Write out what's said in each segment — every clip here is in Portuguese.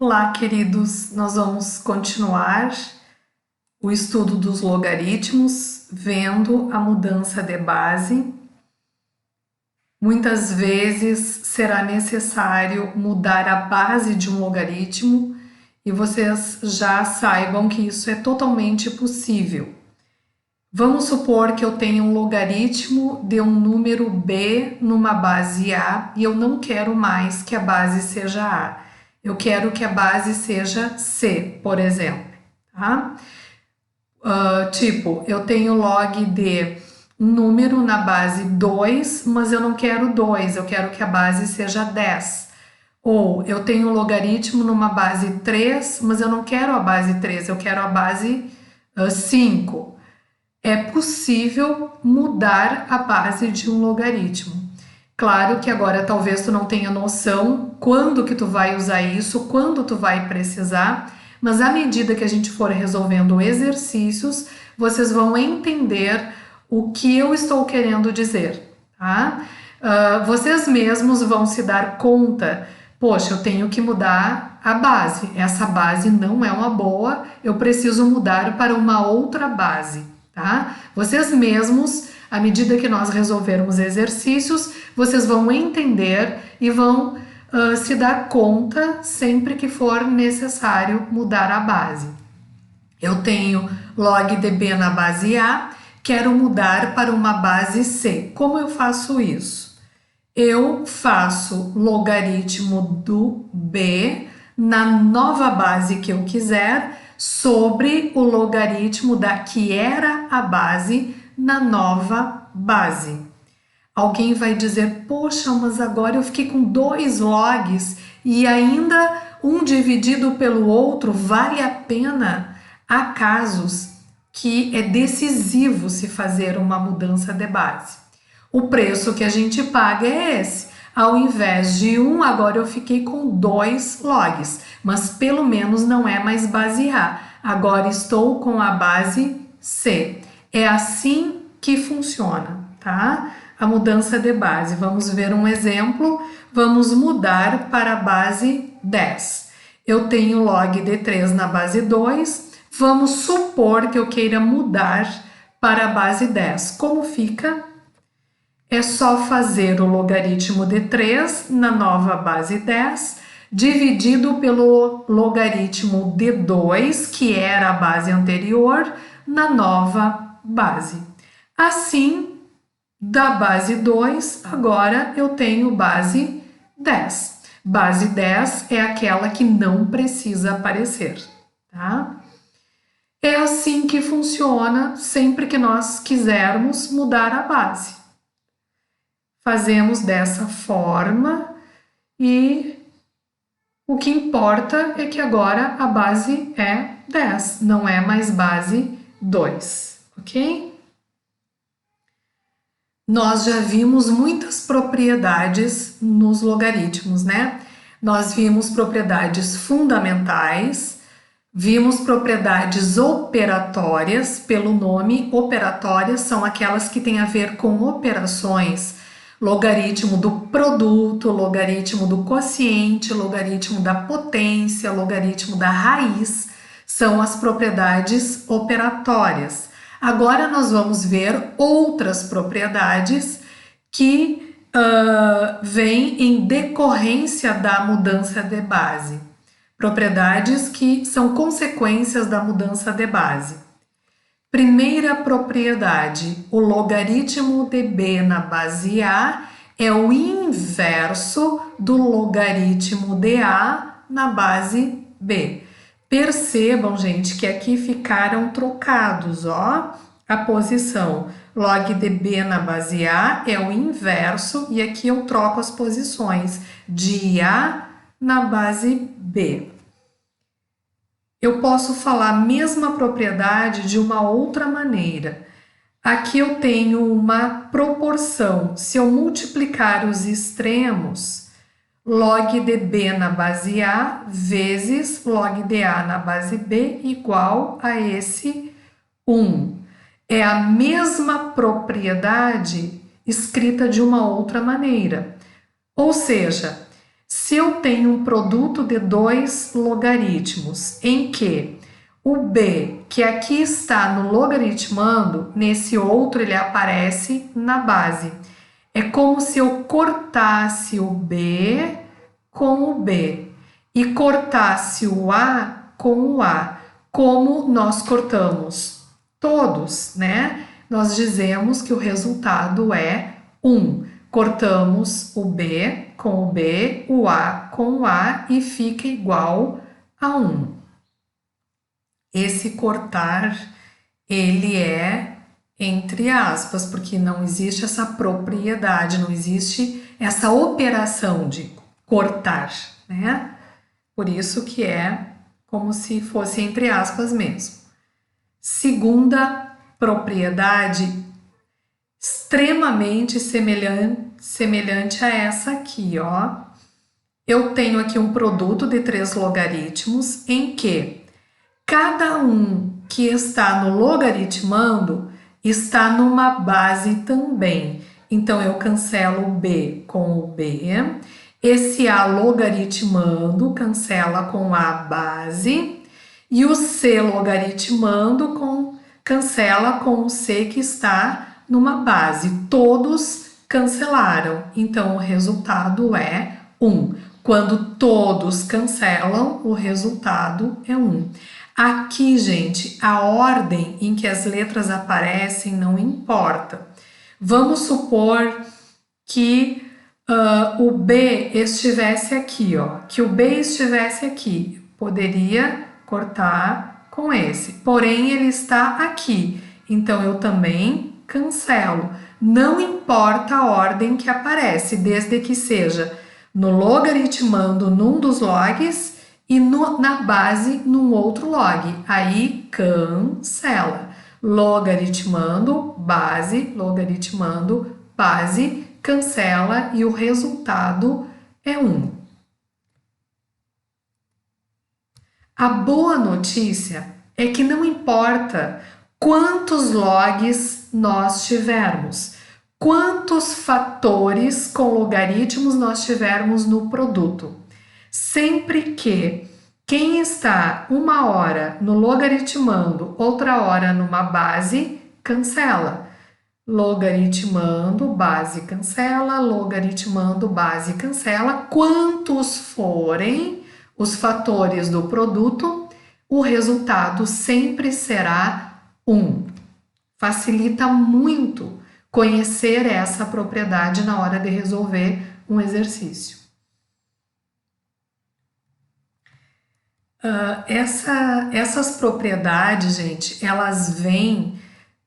Olá, queridos, nós vamos continuar o estudo dos logaritmos, vendo a mudança de base. Muitas vezes será necessário mudar a base de um logaritmo e vocês já saibam que isso é totalmente possível. Vamos supor que eu tenho um logaritmo de um número b numa base a e eu não quero mais que a base seja a. Eu quero que a base seja c, por exemplo. Tá? Tipo, eu tenho log de um número na base 2, mas eu não quero 2, eu quero que a base seja 10. Ou eu tenho um logaritmo numa base 3, mas eu não quero a base 3, eu quero a base 5. É possível mudar a base de um logaritmo. Claro que agora talvez tu não tenha noção quando que tu vai usar isso, quando tu vai precisar, mas à medida que a gente for resolvendo exercícios, vocês vão entender o que eu estou querendo dizer, tá? Vocês mesmos vão se dar conta, poxa, eu tenho que mudar a base, essa base não é uma boa, eu preciso mudar para uma outra base, tá? Vocês mesmos, à medida que nós resolvermos exercícios, vocês vão entender e vão se dar conta sempre que for necessário mudar a base. Eu tenho log de b na base a, quero mudar para uma base c. Como eu faço isso? Eu faço logaritmo do b na nova base que eu quiser sobre o logaritmo da que era a base na nova base. Alguém vai dizer, poxa, mas agora eu fiquei com 2 logs e ainda um dividido pelo outro, vale a pena? Há casos que é decisivo se fazer uma mudança de base. O preço que a gente paga é esse. Ao invés de 1, agora eu fiquei com 2 logs, mas pelo menos não é mais base A. Agora estou com a base C. É assim que funciona, tá? A mudança de base. Vamos ver um exemplo. Vamos mudar para a base 10. Eu tenho log de 3 na base 2. Vamos supor que eu queira mudar para a base 10. Como fica? É só fazer o logaritmo de 3 na nova base 10, dividido pelo logaritmo de 2, que era a base anterior, na nova base. Assim, da base 2, agora eu tenho base 10. Base 10 é aquela que não precisa aparecer, tá? É assim que funciona sempre que nós quisermos mudar a base. Fazemos dessa forma e o que importa é que agora a base é 10, não é mais base 2, ok? Nós já vimos muitas propriedades nos logaritmos, né? Nós vimos propriedades fundamentais, vimos propriedades operatórias, pelo nome, operatórias são aquelas que têm a ver com operações, logaritmo do produto, logaritmo do quociente, logaritmo da potência, logaritmo da raiz, são as propriedades operatórias. Agora nós vamos ver outras propriedades que vêm em decorrência da mudança de base. Propriedades que são consequências da mudança de base. Primeira propriedade, o logaritmo de b na base a é o inverso do logaritmo de a na base b. Percebam, gente, que aqui ficaram trocados, ó, a posição. Log de b na base a é o inverso e aqui eu troco as posições de a na base b. Eu posso falar a mesma propriedade de uma outra maneira. Aqui eu tenho uma proporção. Se eu multiplicar os extremos, log de b na base a vezes log de a na base b igual a esse 1. É a mesma propriedade escrita de uma outra maneira. Ou seja, Se eu tenho um produto de dois logaritmos em que o b, que aqui está no logaritmando, nesse outro ele aparece na base. É como se eu cortasse o b com o b e cortasse o a com o a, como nós cortamos todos, né? Nós dizemos que o resultado é 1. Cortamos o b com o b, o a com o a e fica igual a 1. Esse cortar, ele é entre aspas, porque não existe essa propriedade, não existe essa operação de cortar, né? Por isso que é como se fosse entre aspas mesmo. Segunda propriedade, extremamente semelhante a essa aqui, ó. Eu tenho aqui um produto de 3 logaritmos em que cada um que está no logaritmando está numa base também. Então, eu cancelo o b com o b. Esse a logaritmando cancela com a base. E o c logaritmando cancela com o c que está numa base. Todos cancelaram. Então, o resultado é 1. Quando todos cancelam, o resultado é 1. Aqui, gente, a ordem em que as letras aparecem não importa. Vamos supor que o B estivesse aqui, ó, que o B estivesse aqui. Poderia cortar com esse, porém ele está aqui, então eu também cancelo. Não importa a ordem que aparece, desde que seja no logaritmando num dos logs e na base num outro log. Aí cancela. Logaritmando, base, cancela e o resultado é 1. A boa notícia é que não importa quantos logs nós tivermos, quantos fatores com logaritmos nós tivermos no produto. Sempre que quem está uma hora no logaritmando, outra hora numa base, cancela. Logaritmando, base, cancela. Logaritmando, base, cancela. Quantos forem os fatores do produto, o resultado sempre será 1. Facilita muito conhecer essa propriedade na hora de resolver um exercício. Essas propriedades, gente, elas vêm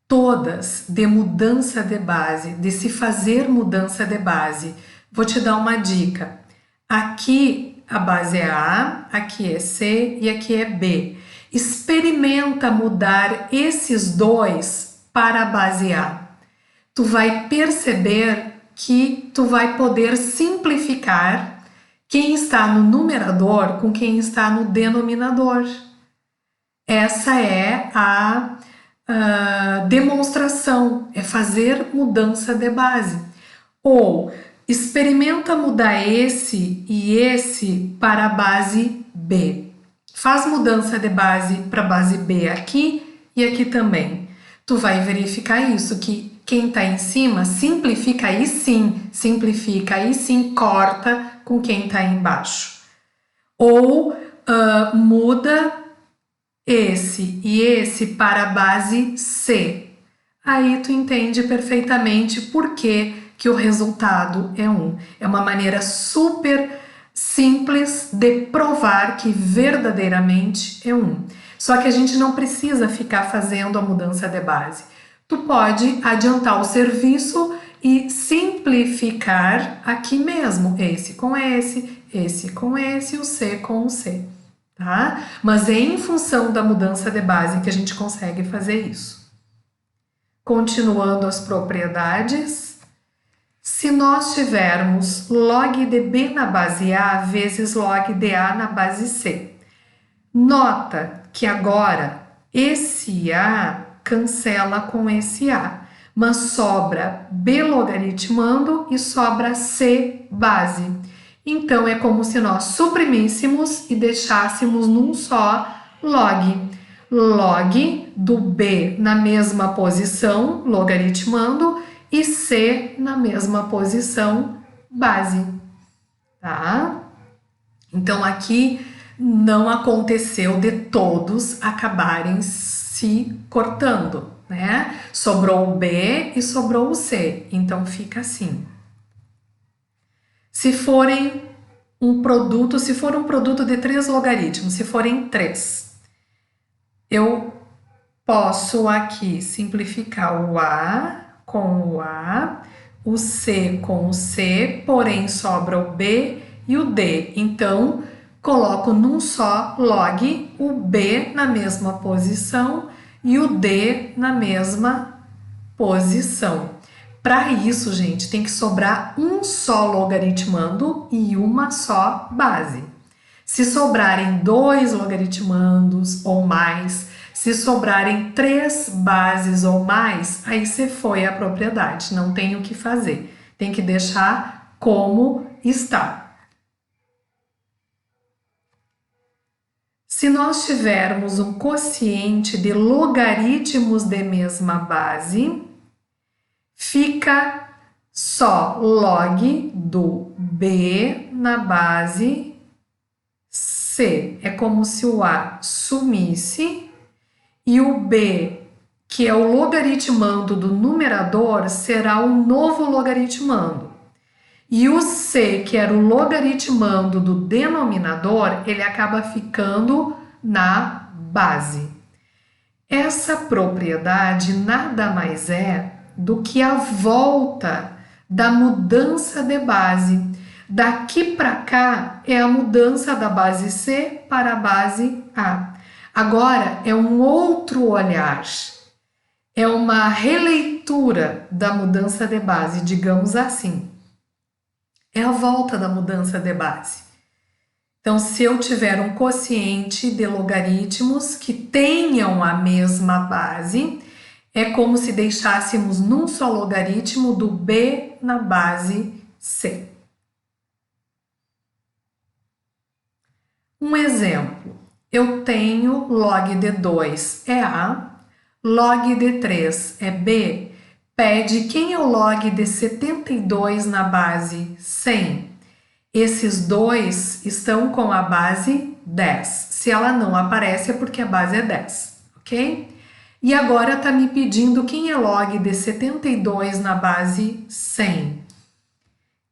todas de mudança de base, de se fazer mudança de base. Vou te dar uma dica. Aqui a base é A, aqui é C e aqui é B. Experimenta mudar esses dois para a base A. Tu vai perceber que tu vai poder simplificar quem está no numerador com quem está no denominador. Essa é a demonstração, é fazer mudança de base. Ou experimenta mudar esse e esse para a base B. Faz mudança de base para a base B aqui e aqui também. Tu vai verificar isso, que quem está em cima simplifica aí sim, corta com quem está embaixo. Ou muda esse e esse para a base C. Aí tu entende perfeitamente por que o resultado é 1. É uma maneira super simples de provar que verdadeiramente é 1. Só que a gente não precisa ficar fazendo a mudança de base. Tu pode adiantar o serviço e simplificar aqui mesmo, esse com esse com esse, o C com o C, tá? Mas é em função da mudança de base que a gente consegue fazer isso. Continuando as propriedades, se nós tivermos log de B na base A vezes log de A na base C, nota que agora esse A cancela com esse A, mas sobra B logaritmando e sobra C base. Então, é como se nós suprimíssemos e deixássemos num só log. Log do B na mesma posição, logaritmando, e C na mesma posição, base. Tá? Então, aqui não aconteceu de todos acabarem se cortando, né? Sobrou o B e sobrou o C. Então, fica assim. Se for um produto de 3 logaritmos, se forem 3, eu posso aqui simplificar o A com o C com o C, porém sobra o B e o D. Então, coloco num só log o B na mesma posição e o D na mesma posição. Para isso, gente, tem que sobrar um só logaritmando e uma só base. Se sobrarem 2 logaritmandos ou mais, se sobrarem 3 bases ou mais, aí você foi a propriedade, não tem o que fazer. Tem que deixar como está. Se nós tivermos um quociente de logaritmos de mesma base, fica só log do B na base C. É como se o A sumisse e o B, que é o logaritmando do numerador, será o novo logaritmando. E o C, que era o logaritmando do denominador, ele acaba ficando na base. Essa propriedade nada mais é do que a volta da mudança de base. Daqui para cá é a mudança da base C para a base A. Agora é um outro olhar, é uma releitura da mudança de base, digamos assim. É a volta da mudança de base. Então, se eu tiver um quociente de logaritmos que tenham a mesma base, é como se deixássemos num só logaritmo do B na base C. Um exemplo, eu tenho log de 2 é A, log de 3 é B, pede quem é o log de 72 na base 100. Esses dois estão com a base 10. Se ela não aparece é porque a base é 10, ok? E agora está me pedindo quem é log de 72 na base 100.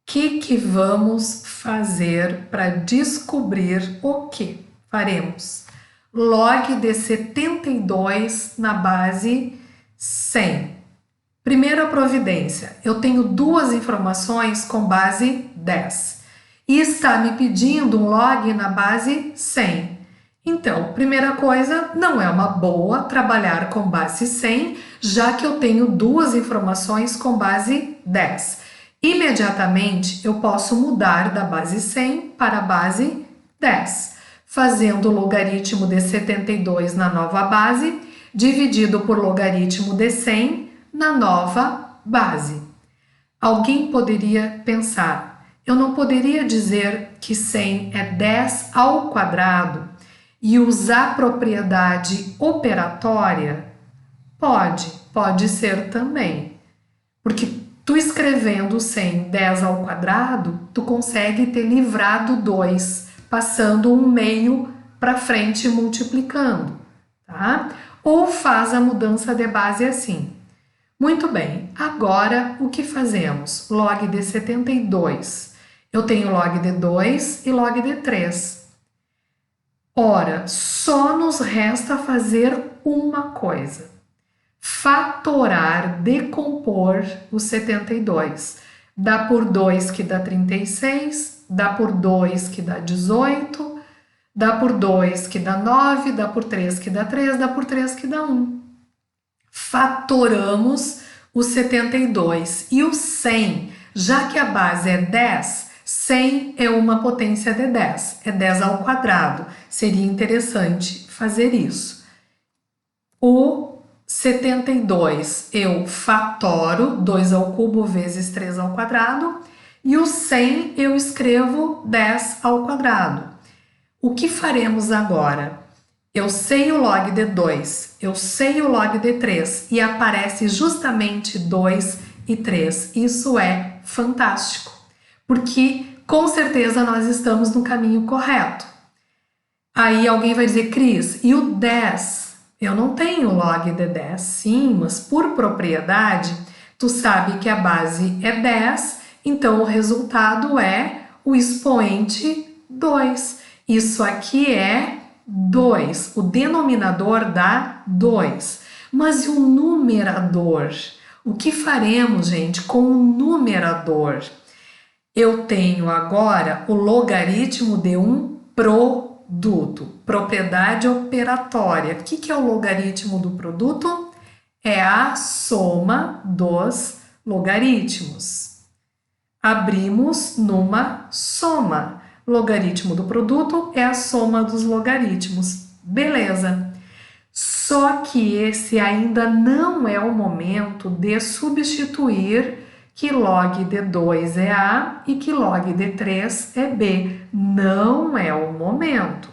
O que vamos fazer para descobrir o que faremos? Log de 72 na base 100. Primeira providência, eu tenho duas informações com base 10 e está me pedindo um log na base 100. Então, primeira coisa, não é uma boa trabalhar com base 100, já que eu tenho duas informações com base 10. Imediatamente, eu posso mudar da base 100 para a base 10, fazendo o logaritmo de 72 na nova base, dividido por logaritmo de 100 na nova base. Alguém poderia pensar, eu não poderia dizer que 100 é 10 ao quadrado e usar propriedade operatória? Pode ser também, porque tu escrevendo 100 10 ao quadrado, tu consegue ter livrado 2, passando um meio para frente e multiplicando, tá? Ou faz a mudança de base assim. Muito bem, agora o que fazemos? Log de 72. Eu tenho log de 2 e log de 3. Ora, só nos resta fazer uma coisa. Fatorar, decompor o 72. Dá por 2 que dá 36, dá por 2 que dá 18, dá por 2 que dá 9, dá por 3 que dá 3, dá por 3 que dá 1. Fatoramos o 72 e o 100, já que a base é 10, 100 é uma potência de 10, é 10 ao quadrado. Seria interessante fazer isso. O 72 eu fatoro, 2 ao cubo vezes 3 ao quadrado, E o 100 eu escrevo 10 ao quadrado. O que faremos agora? Eu sei o log de 2, eu sei o log de 3 e aparece justamente 2 e 3. Isso é fantástico, porque com certeza nós estamos no caminho correto. Aí alguém vai dizer, Cris, e o 10? Eu não tenho log de 10, sim, mas por propriedade, tu sabe que a base é 10, então o resultado é o expoente 2. Isso aqui é 2, o denominador dá 2. Mas e o numerador? O que faremos, gente, com o numerador? Eu tenho agora o logaritmo de um produto, propriedade operatória. O que é o logaritmo do produto? É a soma dos logaritmos. Abrimos numa soma. Logaritmo do produto é a soma dos logaritmos. Beleza. Só que esse ainda não é o momento de substituir que log de 2 é A e que log de 3 é B. Não é o momento.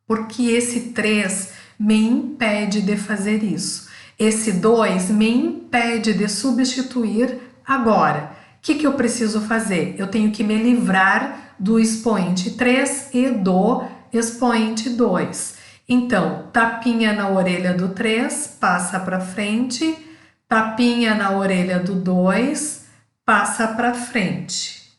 Porque esse 3 me impede de fazer isso. Esse 2 me impede de substituir agora. O que eu preciso fazer? Eu tenho que me livrar do expoente 3 e do expoente 2. Então, tapinha na orelha do 3, passa para frente. Tapinha na orelha do 2, passa para frente.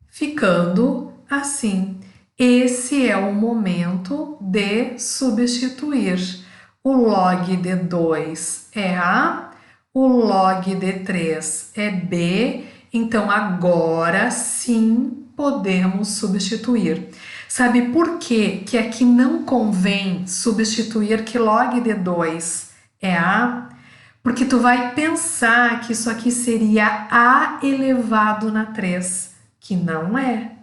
Ficando assim. Esse é o momento de substituir. O log de 2 é A, o log de 3 é B, então agora sim podemos substituir. Sabe por quê que aqui não convém substituir que log de 2 é A? Porque tu vai pensar que isso aqui seria A elevado na 3, que não é.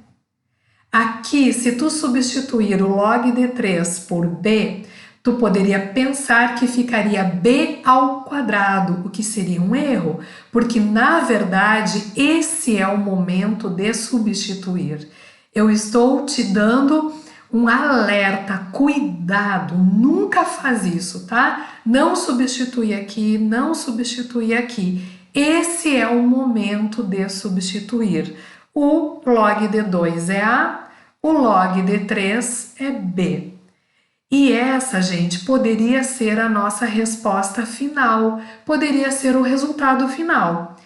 Aqui, se tu substituir o log de 3 por B, tu poderia pensar que ficaria B ao quadrado, o que seria um erro, porque na verdade esse é o momento de substituir. Eu estou te dando um alerta, cuidado, nunca faz isso, tá? Não substitui aqui, não substitui aqui. Esse é o momento de substituir. O log de 2 é A, o log de 3 é B. E essa, gente, poderia ser a nossa resposta final, poderia ser o resultado final.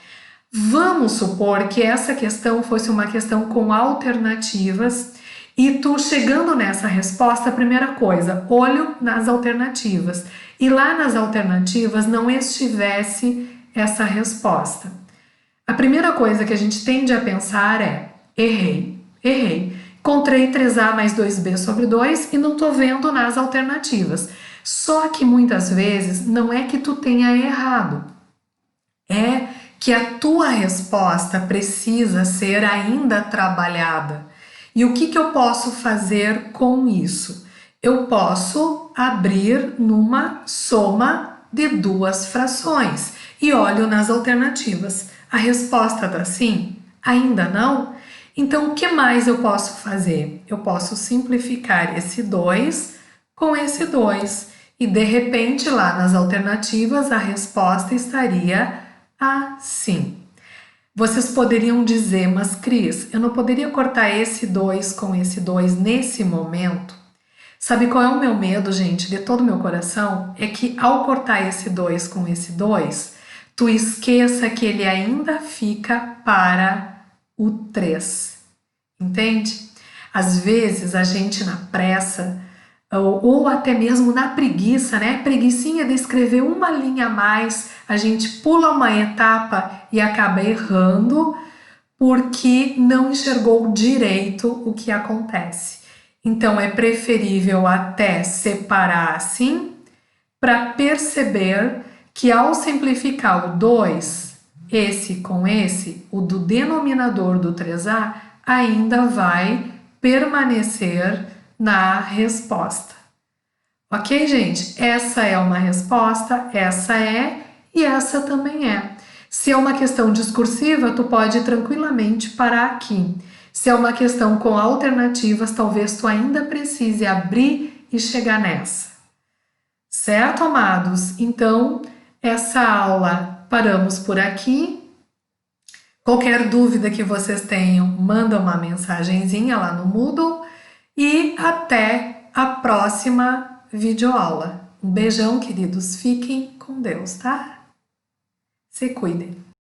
Vamos supor que essa questão fosse uma questão com alternativas e tu chegando nessa resposta, a primeira coisa, olho nas alternativas. E lá nas alternativas não estivesse essa resposta. A primeira coisa que a gente tende a pensar é, errei. Encontrei 3A mais 2B sobre 2 e não estou vendo nas alternativas. Só que muitas vezes não é que tu tenha errado, é que a tua resposta precisa ser ainda trabalhada. E o que eu posso fazer com isso? Eu posso abrir numa soma de duas frações e olho nas alternativas. A resposta está sim? Ainda não? Então, o que mais eu posso fazer? Eu posso simplificar esse 2 com esse 2 e, de repente, lá nas alternativas, a resposta estaria assim. Vocês poderiam dizer, mas Cris, eu não poderia cortar esse 2 com esse 2 nesse momento? Sabe qual é o meu medo, gente, de todo o meu coração? É que ao cortar esse 2 com esse 2, tu esqueça que ele ainda fica para o 3, entende? Às vezes a gente na pressa ou até mesmo na preguiça, né? Preguicinha de escrever uma linha a mais, a gente pula uma etapa e acaba errando porque não enxergou direito o que acontece. Então é preferível até separar assim para perceber que ao simplificar o 2, esse com esse, o do denominador do 3A ainda vai permanecer na resposta. Ok, gente? Essa é uma resposta, essa é e essa também é. Se é uma questão discursiva, tu pode tranquilamente parar aqui. Se é uma questão com alternativas, talvez tu ainda precise abrir e chegar nessa. Certo, amados? Então, essa aula paramos por aqui. Qualquer dúvida que vocês tenham, manda uma mensagenzinha lá no Moodle e até a próxima videoaula. Um beijão, queridos. Fiquem com Deus, tá? Se cuidem.